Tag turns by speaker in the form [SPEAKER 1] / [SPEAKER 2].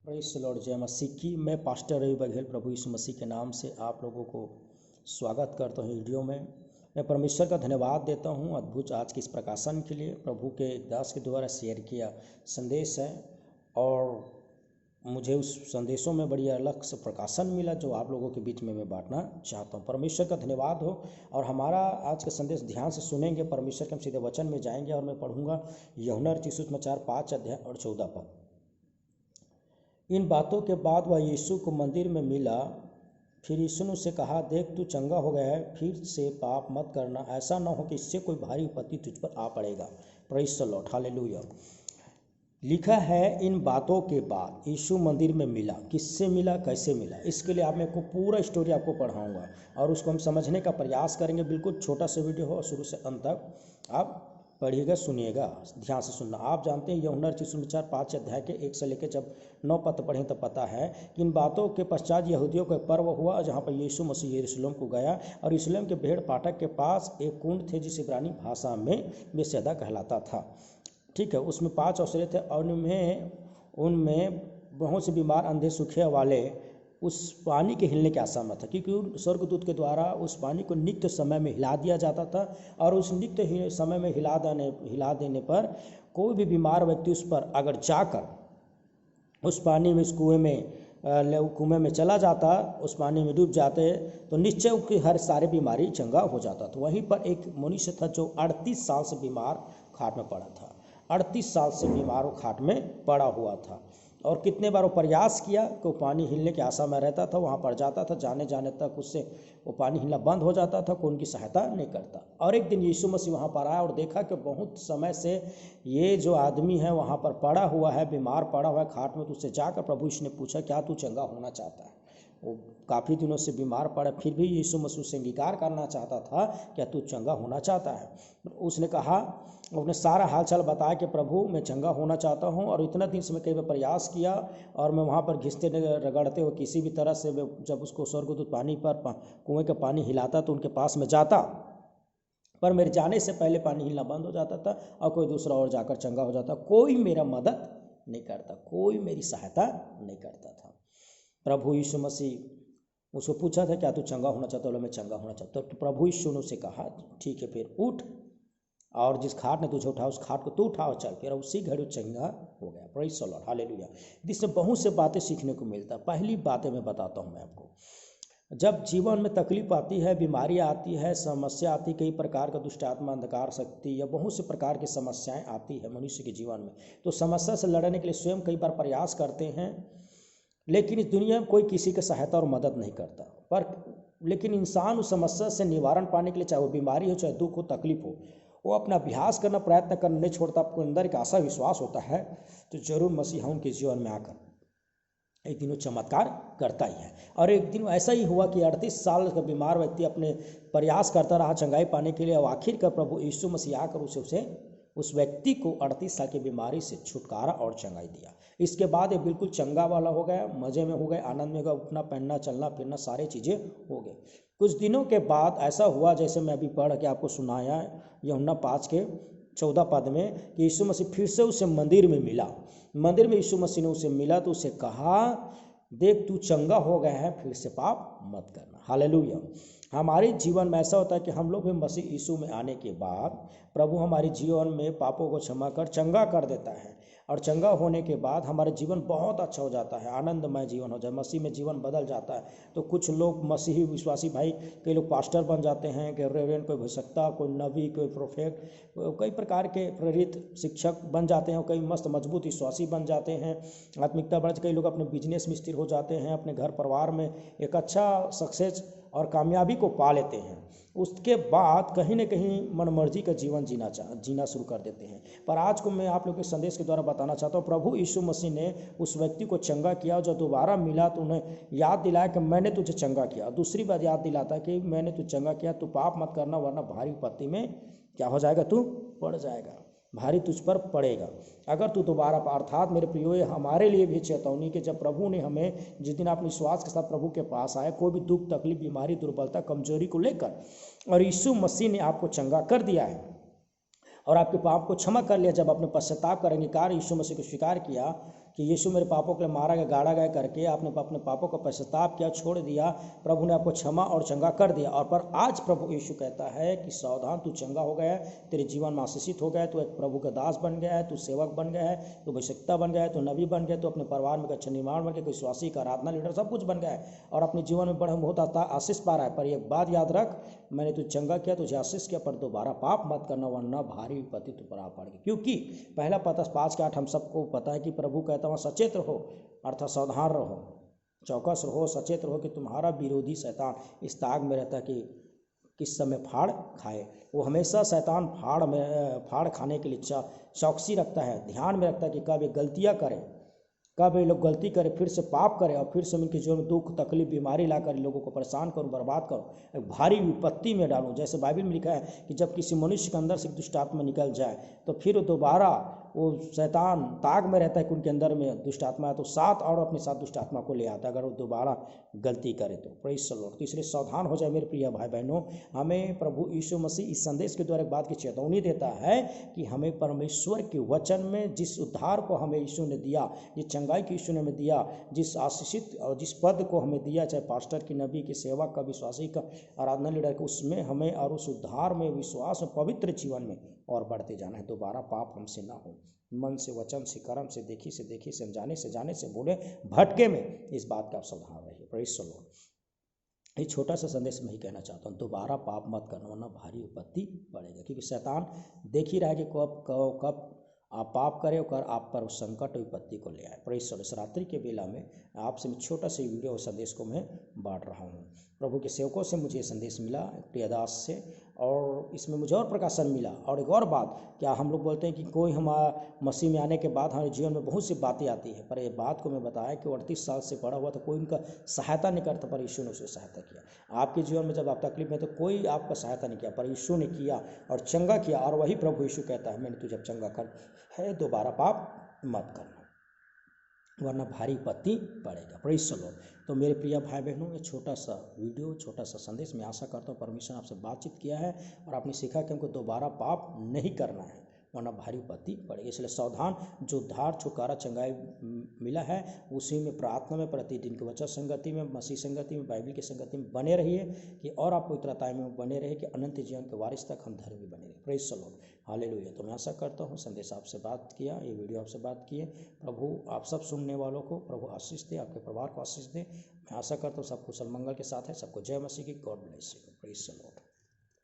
[SPEAKER 1] Praise the Lord, जय मसीह की। मैं पास्टर रवि बघेल प्रभु यीशु मसीह के नाम से आप लोगों को स्वागत करता हूँ वीडियो में। मैं परमेश्वर का धन्यवाद देता हूँ अद्भुत आज के इस प्रकाशन के लिए। प्रभु के दास के द्वारा शेयर किया संदेश है और मुझे उस संदेशों में बड़ी अलग से प्रकाशन मिला जो आप लोगों के बीच में मैं बांटना चाहता हूँ। परमेश्वर का धन्यवाद हो। और हमारा आज का संदेश ध्यान से सुनेंगे। परमेश्वर के हम सीधे वचन में जाएंगे और मैं पढ़ूंगा यूहन्ना रचित सुसमाचार 5 अध्याय और 14 पद। इन बातों के बाद वह यीशु को मंदिर में मिला। फिर यीशु ने उससे कहा, देख तू चंगा हो गया है, फिर से पाप मत करना, ऐसा न हो कि इससे कोई भारी विपत्ति तुझ पर आ पड़ेगा। Praise the Lord, hallelujah. लिखा है इन बातों के बाद यीशु मंदिर में मिला। किससे मिला, कैसे मिला, इसके लिए आप मैं को पूरा स्टोरी आपको पढ़ाऊंगा और उसको हम समझने का प्रयास करेंगे। बिल्कुल छोटा सा वीडियो हो, शुरू से अंत तक आप पढ़िएगा, सुनिएगा, ध्यान से सुनना। आप जानते हैं यूहन्ना रचित सुसमाचार 5 अध्याय के 1 से लेकर जब 9 पद पढ़ें तो पता है कि इन बातों के पश्चात यहूदियों का पर्व हुआ जहाँ पर यीशु मसीह यरूशलेम को गया। और यरूशलेम के भेड़ फाटक के पास एक कुंड थे जिसे इब्रानी भाषा में बेसैदा कहलाता था। ठीक है, उसमें 5 अवसरे थे और उनमें बहुत से बीमार, अंधे, सूखे वाले उस पानी के हिलने की आशा में था, क्योंकि स्वर्गदूत के द्वारा उस पानी को नित्य समय में हिला दिया जाता था। और उस नित्य समय में हिला देने पर कोई भी बीमार व्यक्ति उस पर अगर जाकर उस पानी में, इस कुएं में चला जाता, उस पानी में डूब जाते तो निश्चय उसकी हर सारी बीमारी चंगा हो जाता था। वहीं पर एक मनुष्य था जो 38 साल से बीमार खाट में पड़ा था। 38 साल से बीमार वो खाट में पड़ा हुआ था और कितने बार वो प्रयास किया कि वो पानी हिलने की आशा में रहता था, वहाँ पर जाता था, जाने तक उससे वो पानी हिलना बंद हो जाता था, कोई उनकी सहायता नहीं करता। और एक दिन यीशु मसीह वहाँ पर आया और देखा कि बहुत समय से ये जो आदमी है वहाँ पर पड़ा हुआ है, बीमार पड़ा हुआ है खाट में। तो उससे जाकर प्रभु यीशु ने पूछा, क्या तू चंगा होना चाहता है? वो काफ़ी दिनों से बीमार पड़ा, फिर भी यीशु मसीह से अंगीकार करना चाहता था, क्या तू चंगा होना चाहता है? उसने कहा, उसने सारा हाल चाल बताया कि प्रभु मैं चंगा होना चाहता हूँ और इतना दिन से मैं कई बार प्रयास किया और मैं वहाँ पर घिसते रगड़ते हुए किसी भी तरह से जब उसको स्वर्गदूत पानी पर कुएं का पानी हिलाता तो उनके पास में जाता, पर मेरे जाने से पहले पानी हिलना बंद हो जाता था और कोई दूसरा और जाकर चंगा हो जाता। कोई मेरा मदद नहीं करता, कोई मेरी सहायता नहीं करता था। प्रभु यीशु मसीह उसको पूछा था, क्या तू चंगा होना चाहता? बोला मैं चंगा होना चाहता हूँ। तो प्रभु यीशु ने उसे कहा, ठीक है, फिर उठ और जिस खाट ने तुझे उठाया उस खाट को तू उठाओ, चल। फिर उसी घड़ी चंगा हो गया। Praise the Lord, hallelujah. इससे बहुत से बातें सीखने को मिलता है। पहली बातें मैं बताता हूँ मैं आपको। जब जीवन में तकलीफ आती है, बीमारी आती है, समस्या आती, कई प्रकार का दुष्ट आत्मा, अंधकार शक्ति या बहुत से प्रकार की समस्याएं आती है मनुष्य के जीवन में, तो समस्या से लड़ने के लिए स्वयं कई बार प्रयास करते हैं, लेकिन इस दुनिया में कोई किसी की सहायता और मदद नहीं करता। लेकिन इंसान उस समस्या से निवारण पाने के लिए, चाहे वो बीमारी हो, चाहे दुख हो, तकलीफ हो, वो अपना अभ्यास करना, प्रयत्न करना नहीं छोड़ता। आपको अंदर एक आशा विश्वास होता है तो जरूर मसीह उनके जीवन में आकर एक दिन वो चमत्कार करता ही है। और एक दिन ऐसा ही हुआ कि 38 साल का बीमार व्यक्ति अपने प्रयास करता रहा चंगाई पाने के लिए और आखिरकार प्रभु यीशु मसीह आकर उस व्यक्ति को 38 साल की बीमारी से छुटकारा और चंगाई दिया। इसके बाद ये बिल्कुल चंगा वाला हो गया, मज़े में हो गए, आनंद में हो गया, उठना, पहनना, चलना फिरना सारी चीज़ें हो गए। कुछ दिनों के बाद ऐसा हुआ, जैसे मैं अभी पढ़ के आपको सुनाया यूहन्ना 5 के 14 पद में, कि यीशु मसीह फिर से उसे मंदिर में मिला। मंदिर में यीशु मसीह ने उसे मिला तो उसे कहा, देख तू चंगा हो गया है, फिर से पाप मत करना। हालेलुया। हमारे जीवन में ऐसा होता है कि हम लोग भी मसीह यीशु में आने के बाद प्रभु हमारे जीवन में पापों को क्षमा कर चंगा कर देता है और चंगा होने के बाद हमारा जीवन बहुत अच्छा हो जाता है, आनंदमय जीवन हो जाए, मसीह में जीवन बदल जाता है। तो कुछ लोग मसीही विश्वासी भाई, कई लोग पास्टर बन जाते हैं, कोई रेवरेंड, कोई भविष्यवक्ता, कोई नबी, कोई प्रोफेट, कई प्रकार के प्रेरित शिक्षक बन जाते हैं, कई मस्त मजबूत विश्वासी बन जाते हैं, आत्मिकता बढ़, कई लोग अपने बिजनेस में स्थिर हो जाते हैं, अपने घर परिवार में एक अच्छा सक्सेस और कामयाबी को पा लेते हैं। उसके बाद कहीं न कहीं मनमर्जी का जीवन जीना शुरू कर देते हैं। पर आज को मैं आप लोगों के संदेश के द्वारा बताना चाहता हूँ, प्रभु यीशु मसीह ने उस व्यक्ति को चंगा किया। जब दोबारा मिला तो उन्हें याद दिलाया कि मैंने तुझे चंगा किया। दूसरी बात याद दिलाता कि मैंने तुझे चंगा किया, तू पाप मत करना वरना भारी विपत्ति में क्या हो जाएगा, तू पड़ जाएगा, भारी तुझ पर पड़ेगा अगर तू दोबारा। अर्थात मेरे प्रियो, ये हमारे लिए भी चेतावनी कि जब प्रभु ने हमें, जिस दिन आप विश्वास के साथ प्रभु के पास आए, कोई भी दुख, तकलीफ, बीमारी, दुर्बलता, कमजोरी को लेकर, और यीशु मसीह ने आपको चंगा कर दिया है और आपके पाप को क्षमा कर लिया, जब आपने पश्चाताप का अंगीकार यीशु मसीह को स्वीकार किया कि यीशु मेरे पापों के लिए मारा गया, गाड़ा गया करके आपने अपने पापों का पश्चाताप किया, छोड़ दिया, प्रभु ने आपको क्षमा और चंगा कर दिया। और पर आज प्रभु यीशु कहता है कि सावधान, तू चंगा हो गया है, तेरे जीवन में आशीषित हो गया है, तू एक प्रभु का दास बन गया है, तू सेवक बन गया है, तू अभिषिक्ता बन गया है, तू नबी बन गया, तू अपने परिवार में अच्छा निर्माण बन गया, कोई विश्वासी का आराधना लीडर सब कुछ बन गया है और अपने जीवन में बड़ा बहुत आशीष पा रहा है। पर एक बात याद रख, मैंने तुझे चंगा किया, तुझे आशीष किया, पर दोबारा पाप मत करना, वरना भारी विपत्ति तुम पर आ पड़ेगी। क्योंकि पहला पत्रस 5:8 हम सबको पता है कि प्रभु कहता है सचेत रहो, अर्थात सावधान रहो, चौकस रहो, सचेत रहो कि तुम्हारा विरोधी शैतान इस ताक में रहता है कि किस समय फाड़ खाए। वो हमेशा शैतान फाड़ खाने के लिए चौकसी रखता है, ध्यान में रखता है कि कब ये गलतियाँ करें, कब ये लोग गलती करें, फिर से पाप करें और फिर से उनके जीवन में दुख तकलीफ बीमारी लाकर लोगों को परेशान करूं, बर्बाद करूं, एक भारी विपत्ति में डालूं। जैसे बाइबल में लिखा है कि जब किसी मनुष्य के अंदर से दुष्ट आत्मा निकल जाए तो फिर दोबारा वो शैतान ताक में रहता है कि उनके अंदर में दुष्ट आत्मा है, तो 7 और अपने साथ दुष्ट आत्मा को ले आता है अगर वो दोबारा गलती करे तो। Praise the Lord. तो इसलिए सावधान हो जाए मेरे प्रिय भाई बहनों। हमें प्रभु यीशु मसीह इस संदेश के द्वारा एक बात की चेतावनी देता है कि हमें परमेश्वर के वचन में जिस उद्धार को हमें यीशु ने दिया, जिस चंगाई की यीशु ने हमें दिया, जिस आशीषित और जिस पद को हमें दिया, चाहे पास्टर की, नबी की, सेवक का, विश्वासी का, आराधना लीडर का, उसमें हमें और उस उद्धार में, विश्वास में, पवित्र जीवन में और बढ़ते जाना है। दोबारा पाप हमसे ना हो, मन से, वचन से, कर्म से, देखी से, अनजाने से, जाने से, बोले भटके में, इस बात का आप सावधान रहिए। Praise the Lord. ये छोटा सा संदेश मैं ही कहना चाहता हूँ, दोबारा पाप मत करना, वरना भारी विपत्ति पड़ेगा। क्योंकि शैतान देख ही रहा है कि कब आप पाप करें और आप पर संकट और विपत्ति को ले आए। Praise the Lord. इस रात्रि के बेला में आपसे मैं छोटा सा वीडियो और संदेश को मैं बांट रहा हूँ। प्रभु के सेवकों से मुझे संदेश मिला, प्रियदास से, और इसमें मुझे और प्रकाशन मिला। और एक और बात, क्या हम लोग बोलते हैं कि कोई हमारा मसीह में आने के बाद हमारे जीवन में बहुत सी बातें आती है, पर ये बात को मैं बताया कि 38 साल से पड़ा हुआ तो कोई उनका सहायता नहीं करता, पर यीशु ने उसे सहायता किया। आपके जीवन में जब आप तकलीफ में तो कोई आपका सहायता नहीं किया, पर यीशु ने किया और चंगा किया। और वही प्रभु यीशु कहता है, मैंने तुझे चंगा कर है, दोबारा पाप मत करना, वरना भारी विपत्ति पड़ेगा। Praise the Lord. तो मेरे प्रिय भाई बहनों, ये छोटा सा वीडियो, छोटा सा संदेश, मैं आशा करता हूँ परमेश्वर आपसे बातचीत किया है और आपने सीखा कि हमको दोबारा पाप नहीं करना है, वरना भारी विपत्ति पड़ेगी। इसलिए सावधान, जो उद्धार, छुटकारा, चंगाई मिला है, उसी में, प्रार्थना में, प्रतिदिन के वचन संगति में, मसीह संगति में, बाइबल की संगति में बने रहिए कि और आप पवित्रता में बने रहे कि अनंत जीवन के वारिस तक हम धर्मी बने रहे। Praise the Lord. हालेलुया। तो मैं आशा करता हूँ संदेश आपसे बात किया, ये वीडियो आपसे बात किए। प्रभु आप सब सुनने वालों को प्रभु आशीष दे, आपके परिवार को आशीष दे। मैं आशा करता हूँ सब कुशल मंगल के साथ है। सबको जय मसीह की। God bless you. Praise the Lord.